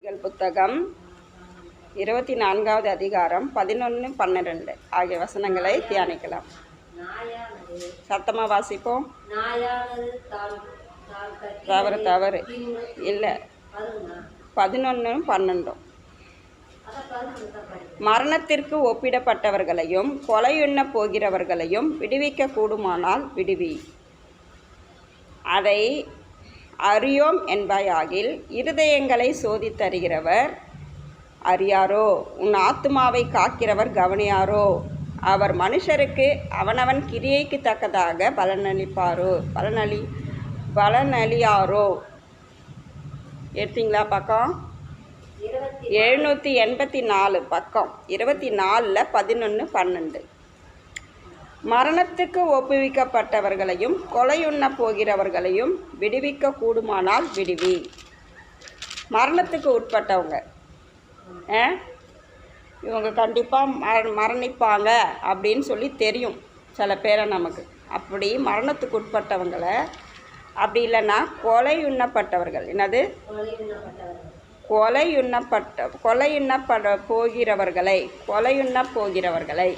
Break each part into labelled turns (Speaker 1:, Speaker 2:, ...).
Speaker 1: நீதிமொழிகள் புத்தகம் 24வது அதிகாரம் 11, 12 ஆகிய வசனங்களை தியானிக்கலாம். சத்தமாக வாசிப்போம். தவறு இல்லை, 11, 12. மரணத்திற்கு ஒப்பிடப்பட்டவர்களையும் கொலையுண்ண போகிறவர்களையும் விடுவிக்க கூடுமானால் விடுவி. அதை அறியோம் என்பாயாகில் இருதயங்களை சோதித்தறிகிறவர் அறியாரோ? உன் ஆத்துமாவை காக்கிறவர் கவனியாரோ? அவர் மனுஷருக்கு அவனவன் கிரியைக்கு தக்கதாக பலனளியாரோ? எடுத்தீங்களா? பக்கம் 784, பக்கம் 24, 11, 12. மரணத்துக்கு ஒப்புவிக்கப்பட்டவர்களையும் கொலையுண்ண போகிறவர்களையும் விடுவிக்க கூடுமானால் விடுவி. மரணத்துக்கு உட்பட்டவங்க இவங்க கண்டிப்பாக மரணிப்பாங்க அப்படின்னு சொல்லி தெரியும் சில பேரை நமக்கு. அப்படி மரணத்துக்கு உட்பட்டவங்களை, அப்படி இல்லைன்னா கொலையுண்ணப்பட்டவர்கள், என்னது கொலையுண்ண போகிறவர்களை,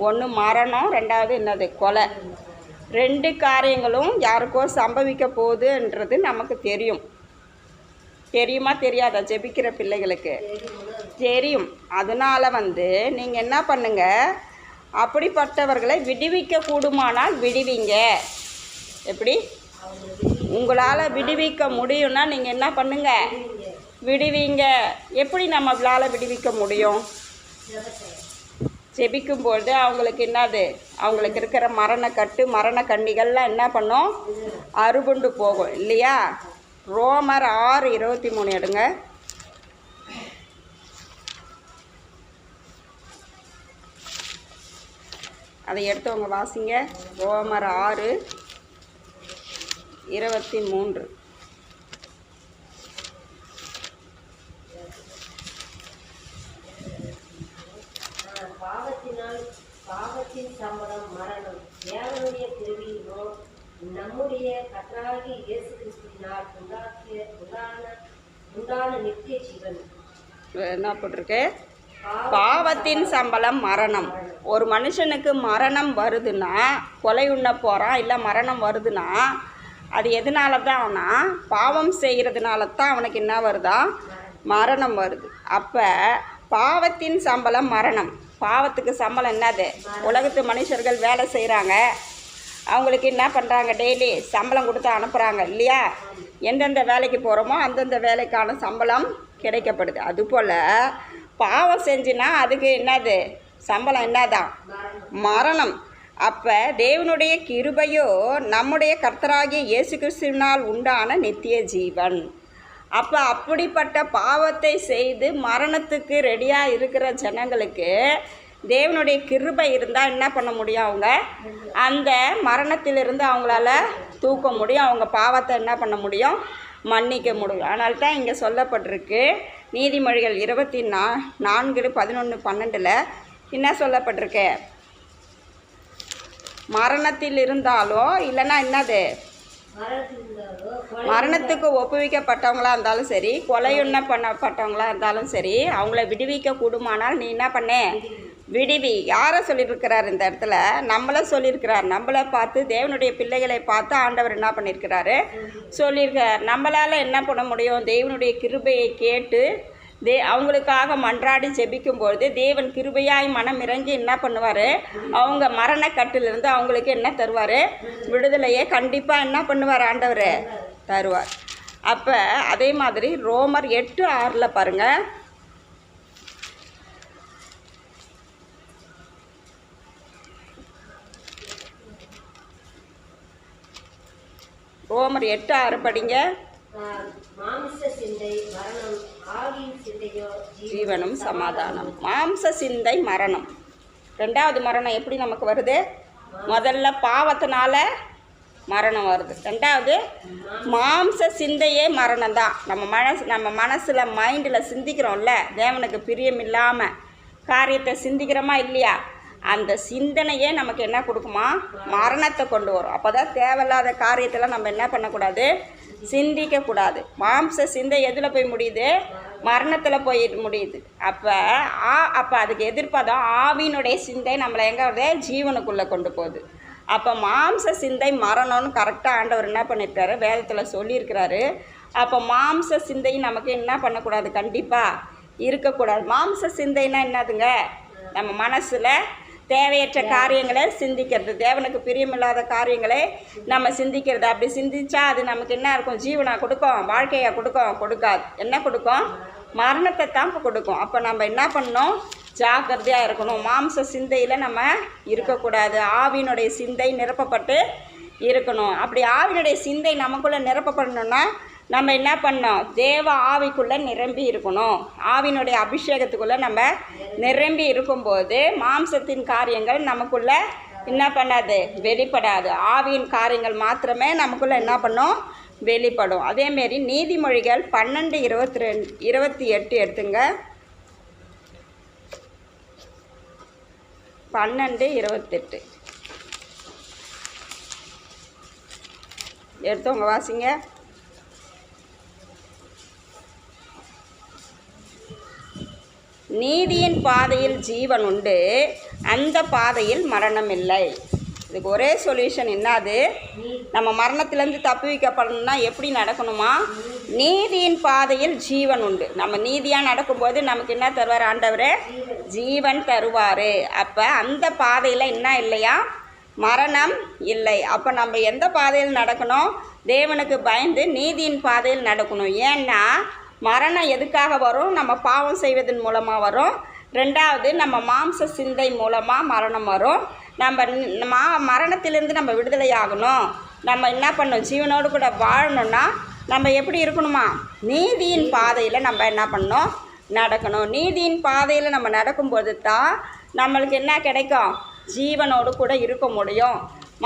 Speaker 1: ஒன்று மரணம், ரெண்டாவது என்னது கொலை. ரெண்டு காரியங்களும் யாருக்கோ சம்பவிக்க போகுதுன்றது நமக்கு தெரியும். தெரியுமா தெரியாதா? ஜெபிக்கிற பிள்ளைகளுக்கு தெரியும். அதனால் நீங்கள் என்ன பண்ணுங்க, அப்படிப்பட்டவர்களை விடுவிக்க கூடுமானால் விடுவிங்க. எப்படி உங்களால் விடுவிக்க முடியும்னா நீங்கள் என்ன பண்ணுங்க, விடுவிங்க. எப்படி நம்மளால் விடுவிக்க முடியும்? ஜெபிக்கும்பொழுது அவங்களுக்கு என்னது, அவங்களுக்கு இருக்கிற மரண கண்ணிகள்லாம் என்ன பண்ணும்? அறுபுண்டு போகும் இல்லையா? ரோமர் 6:23 எடுங்க. அதை எடுத்தவங்க வாசிங்க. ரோமர் 6:23.
Speaker 2: பாவத்தின் சம்பளம் மரணம், தேவனுடைய கிருபையினோ நம்முடைய கர்த்தராகிய இயேசு கிறிஸ்துவினால் உண்டான நித்திய ஜீவன்.
Speaker 1: என்ன போட்டிருக்கு? பாவத்தின் சம்பளம் மரணம். ஒரு மனுஷனுக்கு மரணம் வருதுன்னா, கொலை உண்ண போகிறான், இல்லை மரணம் வருதுன்னா அது எதனால தான்னா பாவம் செய்கிறதுனால தான் அவனுக்கு என்ன வருதா? மரணம் வருது. அப்போ பாவத்தின் சம்பளம் மரணம். பாவத்துக்கு சம்பளம் என்னது? உலகத்து மனுஷர்கள் வேலை செய்கிறாங்க, அவங்களுக்கு என்ன பண்ணுறாங்க? டெய்லி சம்பளம் கொடுத்து அனுப்புகிறாங்க இல்லையா? எந்தெந்த வேலைக்கு போகிறோமோ அந்தந்த வேலைக்கான சம்பளம் கிடைக்கப்படுது. அதுபோல் பாவம் செஞ்சுன்னா அதுக்கு என்னது சம்பளம்? என்னதான்? மரணம். அப்போ தேவனுடைய கிருபையோ நம்முடைய கர்த்தராகிய இயேசு கிறிஸ்துவினால் உண்டான நித்திய ஜீவன். அப்போ அப்படிப்பட்ட பாவத்தை செய்து மரணத்துக்கு ரெடியாக இருக்கிற ஜனங்களுக்கு தேவனுடைய கிருபை இருந்தால் என்ன பண்ண முடியும்? அவங்க அந்த மரணத்திலிருந்து அவங்களால தூக்க முடியும், அவங்க பாவத்தை என்ன பண்ண முடியும்? மன்னிக்க முடியும். அதனால தான் இங்கே சொல்லப்பட்டிருக்கு நீதிமொழிகள் 24, 11, 12 என்ன சொல்லப்பட்டிருக்கு? மரணத்தில் இருந்தாலோ இல்லைன்னா என்னது, மரணத்துக்கு ஒப்புவிக்கப்பட்டவங்களாக இருந்தாலும் சரி, கொலையுண்ண பண்ணப்பட்டவங்களாக இருந்தாலும் சரி, அவங்கள விடுவிக்க கூடுமானால் நீ என்ன பண்ண? விடுவி. யாரை சொல்லியிருக்கிறார் இந்த இடத்துல? நம்மளை சொல்லியிருக்கிறார். நம்மளை பார்த்து, தேவனுடைய பிள்ளைகளை பார்த்து ஆண்டவர் என்ன பண்ணியிருக்கிறாரு? சொல்லியிருக்கிறார். நம்மளால் என்ன பண்ண முடியும்? தேவனுடைய கிருபையை கேட்டு அவங்களுக்காக மன்றாடி ஜெபிக்கும்பொழுது தேவன் கிருபையாய் மனம் இறங்கி என்ன பண்ணுவார்? அவங்க மரணக்கட்டிலிருந்து அவங்களுக்கு என்ன தருவார்? விடுதலையை கண்டிப்பாக என்ன பண்ணுவார்? ஆண்டவர் தருவார். அப்போ அதே மாதிரி ரோமர் 8:6 பாருங்கள். ரோமர் 8:6 படிங்க. ஜீவனும் சமாதானம். மாம்ச சிந்தை மரணம். ரெண்டாவது மரணம் எப்படி நமக்கு வருது? முதல்ல பாவத்தினால மரணம் வருது. ரெண்டாவது மாம்ச சிந்தையே மரணம் தான். நம்ம மனசில் மைண்டில் சிந்திக்கிறோம்ல, தேவனுக்கு பிரியம் இல்லாமல் காரியத்தை சிந்திக்கிறோமா இல்லையா? அந்த சிந்தனையே நமக்கு என்ன கொடுக்குமா? மரணத்தை கொண்டு வரும். அப்போ தான் தேவையில்லாத காரியத்தில் நம்ம என்ன பண்ணக்கூடாது? சிந்திக்கக்கூடாது. மாம்ச சிந்தை எதில் போய் முடியுது? மரணத்தில் போய் முடியுது. அப்போ அதுக்கு எதிர்ப்பாதான் ஆவியினுடைய சிந்தை நம்மளை எங்கே வருது? ஜீவனுக்குள்ளே கொண்டு போகுது. அப்போ மாம்ச சிந்தை மரணம்னு கரெக்டாக ஆண்டவர் என்ன பண்ணியிருக்காரு? வேதத்தில் சொல்லியிருக்கிறாரு. அப்போ மாம்ச சிந்தை நமக்கு என்ன பண்ணக்கூடாது? கண்டிப்பாக இருக்கக்கூடாது. மாம்ச சிந்தைன்னா என்னதுங்க? நம்ம மனசில் தேவையற்ற காரியங்களை சிந்திக்கிறது, தேவனுக்கு பிரியமில்லாத காரியங்களை நம்ம சிந்திக்கிறது. அப்படி சிந்திச்சா அது நமக்கு என்ன இருக்கும்? ஜீவனாக கொடுக்கும்? வாழ்க்கையாக கொடுக்கும்? கொடுக்காது. என்ன கொடுக்கும்? மரணத்தை தான் கொடுக்கும். அப்போ நம்ம என்ன பண்ணணும்? ஜாக்கிரதையாக இருக்கணும். மாம்ச சிந்தையில் நம்ம இருக்கக்கூடாது. ஆவியினுடைய சிந்தை நிரப்பப்பட்டு இருக்கணும். அப்படி ஆவியினுடைய சிந்தை நமக்குள்ளே நிரப்பப்படணும்னா நம்ம என்ன பண்ணோம்? தேவ ஆவிக்குள்ளே நிரம்பி இருக்கணும். ஆவியினுடைய அபிஷேகத்துக்குள்ளே நம்ம நிரம்பி இருக்கும்போது மாம்சத்தின் காரியங்கள் நமக்குள்ளே என்ன பண்ணாது? வெளிப்படாது. ஆவியின் காரியங்கள் மாத்திரமே நமக்குள்ளே என்ன பண்ணும்? வெளிப்படும். அதேமாரி நீதிமொழிகள் 12:28 எடுத்துங்க. 12:28 எடுத்தவங்க வாசிங்க. நீதியின் பாதையில் ஜீவன் உண்டு, அந்த பாதையில் மரணம் இல்லை. இதுக்கு ஒரே சொல்யூஷன் என்னது? நம்ம மரணத்திலேருந்து தப்புவிக்கப்படணும்னா எப்படி நடக்கணுமா? நீதியின் பாதையில் ஜீவன் உண்டு. நம்ம நீதியாக நடக்கும்போது நமக்கு என்ன தருவார் ஆண்டவர்? ஜீவன் தருவார். அப்போ அந்த பாதையில் என்ன இல்லையா? மரணம் இல்லை. அப்போ நம்ம எந்த பாதையில் நடக்கணும்? தேவனுக்கு பயந்து நீதியின் பாதையில் நடக்கணும். ஏன்னா மரணம் எதுக்காக வரும்? நம்ம பாவம் செய்வதன் மூலமாக வரும். ரெண்டாவது, நம்ம மாம்ச சிந்தை மூலமாக மரணம் வரும். நம்ம மரணத்திலிருந்து நம்ம விடுதலை ஆகணும். நம்ம என்ன பண்ணணும்? ஜீவனோடு கூட வாழணும்னா நம்ம எப்படி இருக்கணுமா? நீதியின் பாதையில் நம்ம என்ன பண்ணணும்? நடக்கணும். நீதியின் பாதையில் நம்ம நடக்கும்போது தான் நம்மளுக்கு என்ன கிடைக்கும்? ஜீவனோடு கூட இருக்க முடியும்.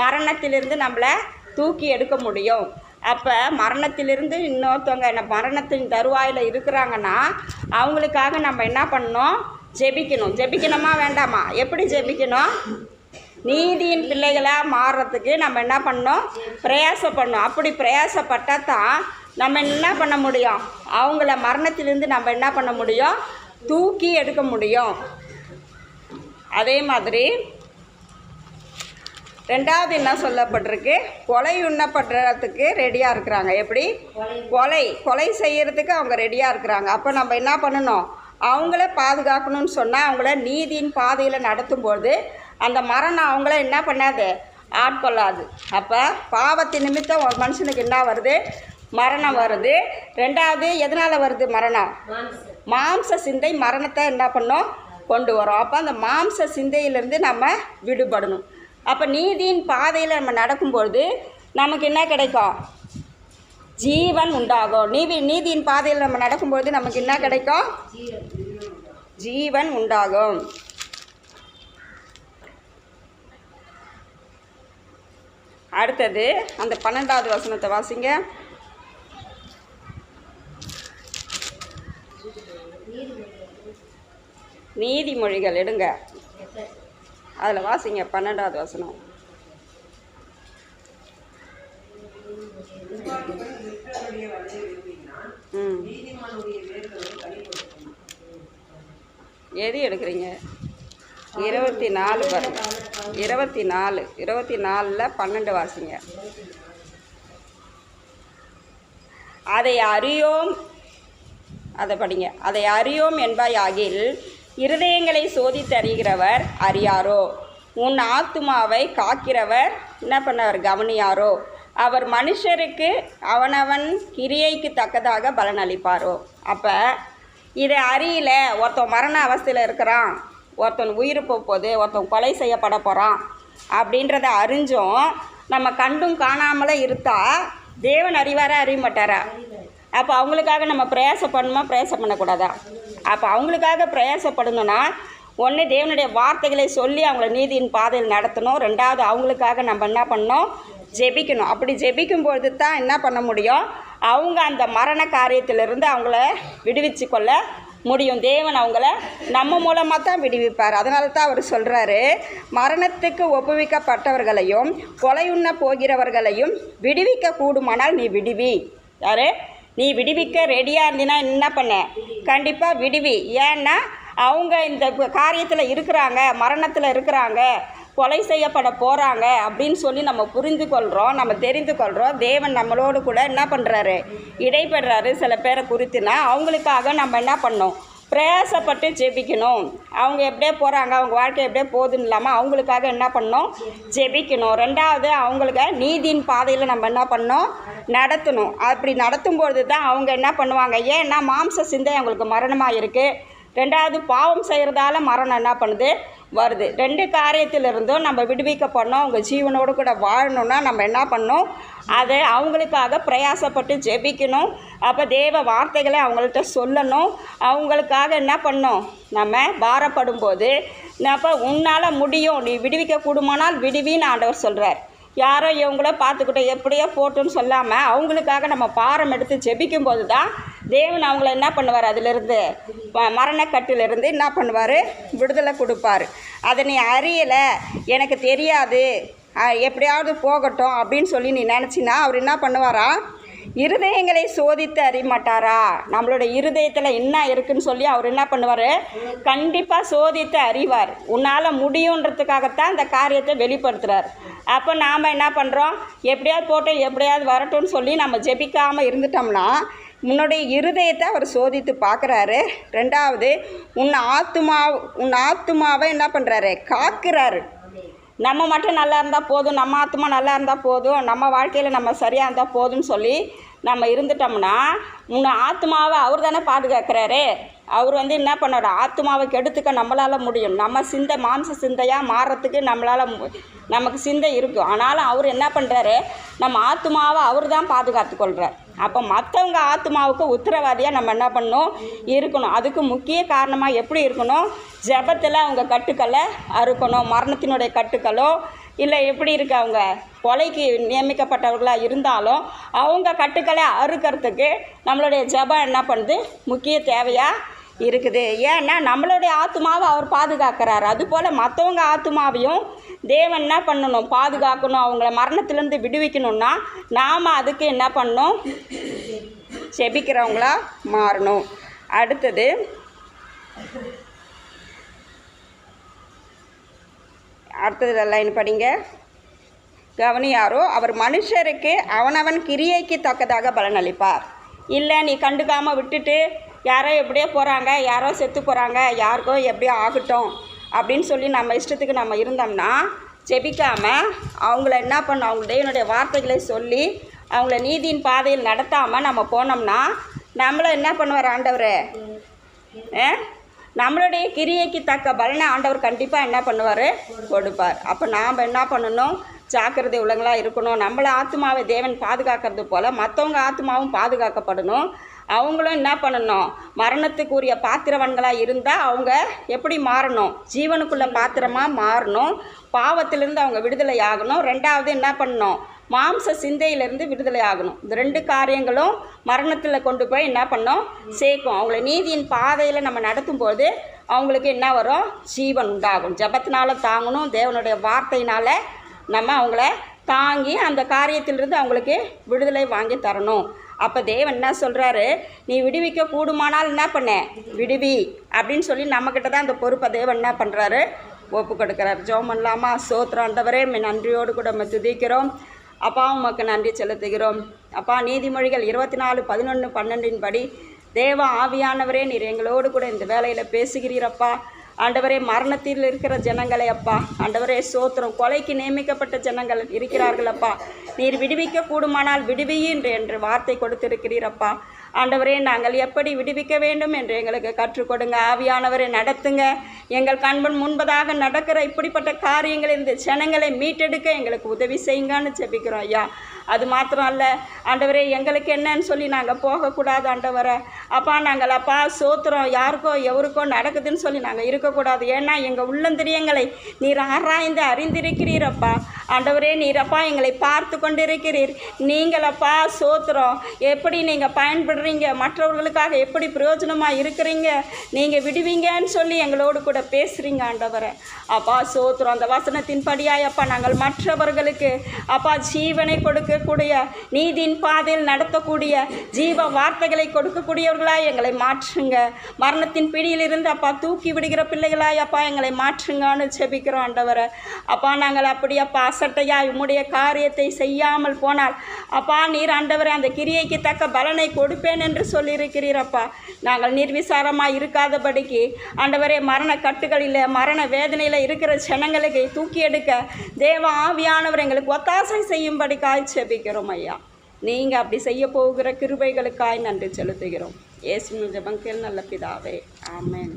Speaker 1: மரணத்திலிருந்து நம்மளை தூக்கி எடுக்க முடியும். அப்போ மரணத்திலிருந்து இன்னொருத்தவங்க என்ன மரணத்தின் தருவாயில் இருக்கிறாங்கன்னா அவங்களுக்காக நம்ம என்ன பண்ணணும்? ஜெபிக்கணும். ஜெபிக்கணுமா வேண்டாமா? எப்படி ஜெபிக்கணும்? நீதியின் பிள்ளைகளாக மாறுறதுக்கு நம்ம என்ன பண்ணணும்? பிரயாசப்படணும். அப்படி பிரயாசப்பட்டால் தான் நம்ம என்ன பண்ண முடியும்? அவங்கள மரணத்திலிருந்து நம்ம என்ன பண்ண முடியும்? தூக்கி எடுக்க முடியும். அதே மாதிரி ரெண்டாவது என்ன சொல்லப்பட்டிருக்கு? கொலை உண்ணப்படுறதுக்கு ரெடியாக இருக்கிறாங்க. எப்படி? கொலை செய்கிறதுக்கு அவங்க ரெடியாக இருக்கிறாங்க. அப்போ நம்ம என்ன பண்ணணும்? அவங்கள பாதுகாக்கணும்னு சொன்னால் அவங்கள நீதியின் பாதையில் நடத்தும்போது அந்த மரணம் அவங்கள என்ன பண்ணாது? ஆட்கொள்ளாது. அப்போ பாவத்தின் நிமித்தம் ஒரு மனுஷனுக்கு என்ன வருது? மரணம் வருது. ரெண்டாவது எதனால் வருது மரணம்? மாம்ச சிந்தை மரணத்தை என்ன பண்ணும்? கொண்டு வரும். அப்போ அந்த மாம்ச சிந்தையிலேருந்து நம்ம விடுபடணும். அப்போ நீதியின் பாதையில் நம்ம நடக்கும்பொழுது நமக்கு என்ன கிடைக்கும்? ஜீவன் உண்டாகும். நீதியின் பாதையில் நம்ம நடக்கும்பொழுது நமக்கு என்ன கிடைக்கும்? ஜீவன் உண்டாகும். அடுத்தது அந்த 12வது வசனத்தை வாசிங்க. நீதிமொழிகள் எடுங்க, அதில் வாசிங்க 12வது வசனம். எது எடுக்கிறீங்க? 24 பாருங்க. 24 12 வாசிங்க. அதை அறியோம், அதை படிங்க. அதை அறியோம் என்பாயாகில் இருதயங்களை சோதித்தறிகிறவர் அறியாரோ? உன் ஆத்துமாவை காக்கிறவர் என்ன பண்ணவர்? கவனியாரோ? அவர் மனுஷருக்கு அவனவன் கிரியைக்கு தக்கதாக பலன் அளிப்பாரோ? அப்போ இதை அறியல, ஒருத்தன் மரண அவஸ்தையில் இருக்கிறான், ஒருத்தன் உயிர் போகுது, ஒருத்தன் கொலை செய்யப்பட போகிறான் அப்படின்றத அறிஞ்சும் நம்ம கண்டும் காணாமலே இருந்தா தேவன் அறிவாரா? அறிய மாட்டாரா? அப்போ அவங்களுக்காக நம்ம பிரயாசப்படணுமா? பிரயாசம் பண்ணக்கூடாதா? அப்போ அவங்களுக்காக பிரயாசப்படணும்னா ஒன்று தேவனுடைய வார்த்தைகளை சொல்லி அவங்கள நீதியின் பாதையில் நடத்தணும். ரெண்டாவது அவங்களுக்காக நம்ம என்ன பண்ணணும்? ஜெபிக்கணும். அப்படி ஜெபிக்கும்பொழுது தான் என்ன பண்ண முடியும்? அவங்க அந்த மரண காரியத்திலிருந்து அவங்கள விடுவிச்சு கொள்ள முடியும். தேவன் அவங்கள நம்ம மூலமாக தான் விடுவிப்பார். அதனால தான் அவர் சொல்கிறாரு, மரணத்துக்கு ஒப்புவிக்கப்பட்டவர்களையும் கொலையுண்ண போகிறவர்களையும் விடுவிக்க கூடுமானால் நீ விடுவி. யார்? நீ விடுவிக்க ரெடியாக இருந்தீன்னா என்ன பண்ண? கண்டிப்பாக விடுவி. ஏன்னா அவங்க இந்த காரியத்தில் இருக்கிறாங்க, மரணத்தில் இருக்கிறாங்க, கொலை செய்யப்பட போகிறாங்க அப்படின்னு சொல்லி நம்ம புரிந்து கொள்கிறோம், நம்ம தெரிந்து கொள்கிறோம். தேவன் நம்மளோடு கூட என்ன பண்ணுறாரு? இடைபெறாரு. சில பேரை குறித்துனா அவங்களுக்காக நம்ம என்ன பண்ணோம்? பிரயாசப்பட்டு ஜெபிக்கணும். அவங்க எப்படியே போகிறாங்க, அவங்க வாழ்க்கை எப்படியே போகுதுன்னு இல்லாமல் அவங்களுக்காக என்ன பண்ணணும்? ஜெபிக்கணும். ரெண்டாவது, அவங்களுக்கு நீதியின் பாதையில் நம்ம என்ன பண்ணணும்? நடத்தணும். அப்படி நடத்தும்பொழுது தான் அவங்க என்ன பண்ணுவாங்க? ஏன்னா மாம்ச சிந்தை அவங்களுக்கு மரணமாக இருக்குது. ரெண்டாவது, பாவம் செய்கிறதால மரணம் என்ன பண்ணுது? வருது. ரெண்டு காரியத்திலிருந்தும் நம்ம விடுவிக்கப்படணும். அவங்க ஜீவனோடு கூட வாழணுன்னா நம்ம என்ன பண்ணணும்? அதை அவங்களுக்காக பிரயாசப்பட்டு ஜெபிக்கணும். அப்போ தேவ வார்த்தைகளை அவங்கள்ட்ட சொல்லணும். அவங்களுக்காக என்ன பண்ணணும்? நம்ம பாரப்படும் போது அப்போ உன்னால் முடியும், நீ விடுவிக்க கூடுமானால் விடுவின்னு ஆண்டவர் சொல்கிறார். யாரோ இவங்களோ பார்த்துக்கிட்டோம் எப்படியோ போட்டுன்னு சொல்லாமல் அவங்களுக்காக நம்ம பாரம் எடுத்து ஜெபிக்கும் போது தான் தேவன் அவங்கள என்ன பண்ணுவார்? அதிலிருந்து மரணக்கட்டிலிருந்து என்ன பண்ணுவார்? விடுதலை கொடுப்பார். அதை நீ அறியலை, எனக்கு தெரியாது, எப்படியாவது போகட்டும் அப்படின்னு சொல்லி நீ நினச்சின்னா அவர் என்ன பண்ணுவாரா? இருதயங்களை சோதித்து அறிமாட்டாரா? நம்மளோட இருதயத்தில் என்ன இருக்குன்னு சொல்லி அவர் என்ன பண்ணுவார்? கண்டிப்பாக சோதித்து அறிவார். உன்னால் முடியுன்றதுக்காகத்தான் இந்த காரியத்தை வெளிப்படுத்துகிறார். அப்போ நாம் என்ன பண்ணுறோம்? எப்படியாவது போட்டு எப்படியாவது வரட்டும்னு சொல்லி நம்ம ஜெபிக்காமல் இருந்துட்டோம்னா உன்னுடைய இருதயத்தை அவர் சோதித்து பார்க்குறாரு. ரெண்டாவது, உன் ஆத்துமாவை என்ன பண்ணுறாரு? காக்குறாரு. நம்ம மட்டும் நல்லா இருந்தால் போதும், நம்ம ஆத்மா நல்லா இருந்தால் போதும், நம்ம வாழ்க்கையில் நம்ம சரியாக இருந்தால் போதும்னு சொல்லி நம்ம இருந்துட்டோம்னா உன்னை ஆத்மாவை அவர் தானே பாதுகாக்கிறாரு. அவர் என்ன பண்ணார்? ஆத்மாவை கெடுத்துக்க நம்மளால் முடியும். நம்ம சிந்தை மாம்ச சிந்தையாக மாறுறதுக்கு நமக்கு சிந்தை இருக்கும். ஆனாலும் அவர் என்ன பண்ணுறாரு? நம்ம ஆத்மாவை அவர் தான் பாதுகாத்து கொள்கிறார். அப்போ மற்றவங்க ஆத்மாவுக்கு உத்தரவாதியாக நம்ம என்ன பண்ணணும்? இருக்கணும். அதுக்கு முக்கிய காரணமாக எப்படி இருக்கணும்? ஜெபத்தில் அவங்க கட்டுக்களை அறுக்கணும். மரணத்தினுடைய கட்டுக்களோ இல்லை எப்படி இருக்கு, அவங்க கொலைக்கு நியமிக்கப்பட்டவர்களாக இருந்தாலும் அவங்க கட்டுக்களை அறுக்கிறதுக்கு நம்மளுடைய ஜெபம் என்ன பண்ணுது? முக்கிய தேவையாக இருக்குது. ஏன்னா நம்மளுடைய ஆத்மாவை அவர் பாதுகாக்கிறார். அதுபோல் மற்றவங்க ஆத்மாவையும் தேவன் என்ன பண்ணணும்? பாதுகாக்கணும். அவங்கள மரணத்திலேருந்து விடுவிக்கணும்னா நாம் அதுக்கு என்ன பண்ணணும்? செபிக்கிறவங்களா மாறணும். அடுத்தது, லைன் படிங்க. கவனியாரோ அவர் மனுஷருக்கு அவனவன் கிரியைக்கு தக்கதாக பலனளிப்பார். இல்லை நீ கண்டுக்காமல் விட்டுட்டு யாரோ எப்படியோ போகிறாங்க, யாரோ செத்து போகிறாங்க, யாருக்கோ எப்படியோ ஆகட்டும் அப்படின்னு சொல்லி நம்ம இஷ்டத்துக்கு நம்ம இருந்தோம்னா ஜெபிக்காமல் அவங்கள என்ன பண்ண அவங்க தேவனுடைய வார்த்தைகளை சொல்லி அவங்கள நீதியின் பாதையில் நடத்தாமல் நம்ம போனோம்னா நம்மளை என்ன பண்ணுவார் ஆண்டவர்? நம்மளுடைய கிரியைக்கு தக்க பலனை ஆண்டவர் கண்டிப்பாக என்ன பண்ணுவார்? கொடுப்பார். அப்போ நாம் என்ன பண்ணணும்? ஜாக்கிரதை உள்ளவங்களாக இருக்கணும். நம்மளை ஆத்மாவை தேவன் பாதுகாக்கிறது போல் மற்றவங்க ஆத்மாவும் பாதுகாக்கப்படணும். அவங்களும் என்ன பண்ணணும்? மரணத்துக்குரிய பாத்திரவன்களாக இருந்தால் அவங்க எப்படி மாறணும்? ஜீவனுக்குள்ள பாத்திரமாக மாறணும். பாவத்திலிருந்து அவங்க விடுதலை ஆகணும். ரெண்டாவது என்ன பண்ணணும்? மாம்ச சிந்தையிலேருந்து விடுதலை ஆகணும். இந்த ரெண்டு காரியங்களும் மரணத்தில் கொண்டு போய் என்ன பண்ணோம்? சேர்க்கும். அவங்கள நீதியின் பாதையில் நம்ம நடத்தும்போது அவங்களுக்கு என்ன வரும்? ஜீவன் உண்டாகும். ஜபத்தினால தாங்கணும். தேவனுடைய வார்த்தையினால் நம்ம அவங்கள தாங்கி அந்த காரியத்திலிருந்து அவங்களுக்கு விடுதலை வாங்கி தரணும். அப்போ தேவன் என்ன சொல்கிறாரு? நீ விடுவிக்க கூடுமானால் என்ன பண்ண? விடுவி அப்படின்னு சொல்லி நம்மக்கிட்ட தான் அந்த பொறுப்பை தேவன் என்ன பண்ணுறாரு? ஒப்பு கொடுக்குறாரு. ஜெபம் பண்ணலாமா? ஸ்தோத்திரம் ஆண்டவரே, நன்றியோடு கூட நம்ம துதிக்கிறோம். அப்பா, உமக்கு நன்றி செலுத்துகிறோம். அப்பா, நீதிமொழிகள் 24:11-12 படி தேவ ஆவியானவரே நீர் எங்களோடு கூட இந்த வேலையில் பேசுகிறீரப்பா. ஆண்டவரே, மரணத்தில் இருக்கிற ஜனங்களை அப்பா ஆண்டவரே ஸ்தோத்திரம், கொலைக்கு நியமிக்கப்பட்ட ஜனங்கள் இருக்கிறார்கள் அப்பா. நீர் விடுவிக்க கூடுமானால் விடுவியின் என்று வார்த்தை கொடுத்திருக்கிறீரப்பா. ஆண்டவரே, நாங்கள் எப்படி விடுவிக்க வேண்டும் என்று எங்களுக்கு கற்றுக் கொடுங்க. ஆவியானவரை நடத்துங்க. எங்கள் கண்பன் முன்பதாக நடக்கிற இப்படிப்பட்ட காரியங்கள் இந்த ஜனங்களை மீட்டெடுக்க எங்களுக்கு உதவி செய்யுங்கன்னு ஜெபிக்கிறோம் ஐயா. அது மாத்திரம் அல்ல ஆண்டவரே, எங்களுக்கு என்னன்னு சொல்லி நாங்கள் போகக்கூடாது ஆண்டவரை. அப்பா நாங்கள் அப்பா சோத்திரம் யாருக்கோ எவருக்கோ நடக்குதுன்னு சொல்லி நாங்கள் இருக்கக்கூடாது. ஏன்னா எங்கள் உள்ளந்திரியங்களை நீர் ஆராய்ந்து அறிந்திருக்கிறீரப்பா ஆண்டவரே. நீரப்பா எங்களை பார்த்து கொண்டிருக்கிறீர். நீங்களப்பா சோத்திரம் எப்படி நீங்கள் பயன்படுறீங்க, மற்றவர்களுக்காக எப்படி பிரயோஜனமாக இருக்கிறீங்க, நீங்கள் விடுவீங்கன்னு சொல்லி எங்களோடு கூட பேசுகிறீங்க ஆண்டவரை. அப்பா சோத்திரம் அந்த வசனத்தின் படியாயப்பா நாங்கள் மற்றவர்களுக்கு அப்பா ஜீவனை கொடுக்கக்கூடிய, நீதியின் பாதையில் நடத்தக்கூடிய, ஜீவ வார்த்தைகளை கொடுக்கக்கூடியவர்களாய் எங்களை மாற்றுங்க. மரணத்தின் பிடியிலிருந்து அப்பா தூக்கி விடுகிற பிள்ளைகளாய் அப்பா எங்களை மாற்றுங்கன்னு செபிக்கிறோம் ஆண்டவரை. அப்பா நாங்கள் அப்படி அப்பா அசட்டையாய் உம்முடைய காரியத்தை செய்யாமல் போனால் அப்பா நீர் ஆண்டவரை அந்த கிரியைக்கு தக்க பலனை கொடுப்பேன் என்று சொல்லியிருக்கிறீரப்பா. நாங்கள் நிர்விசாரமாக இருக்காதபடிக்கு ஆண்டவரே மரண கட்டுகளில் மரண வேதனையில் இருக்கிற ஜனங்களுக்கு தூக்கி எடுக்க தேவ ஆவியானவர் எங்களுக்கு ஒத்தாசை செய்யும்படிக்காய் செபிக்கிறோம் ஐயா. நீங்கள் அப்படி செய்ய போகிற கிருபைகளுக்காய் நன்றி செலுத்துகிறோம். இயேசுவின் ஜெபம் கேள் நல்ல பிதாவே, ஆமென்.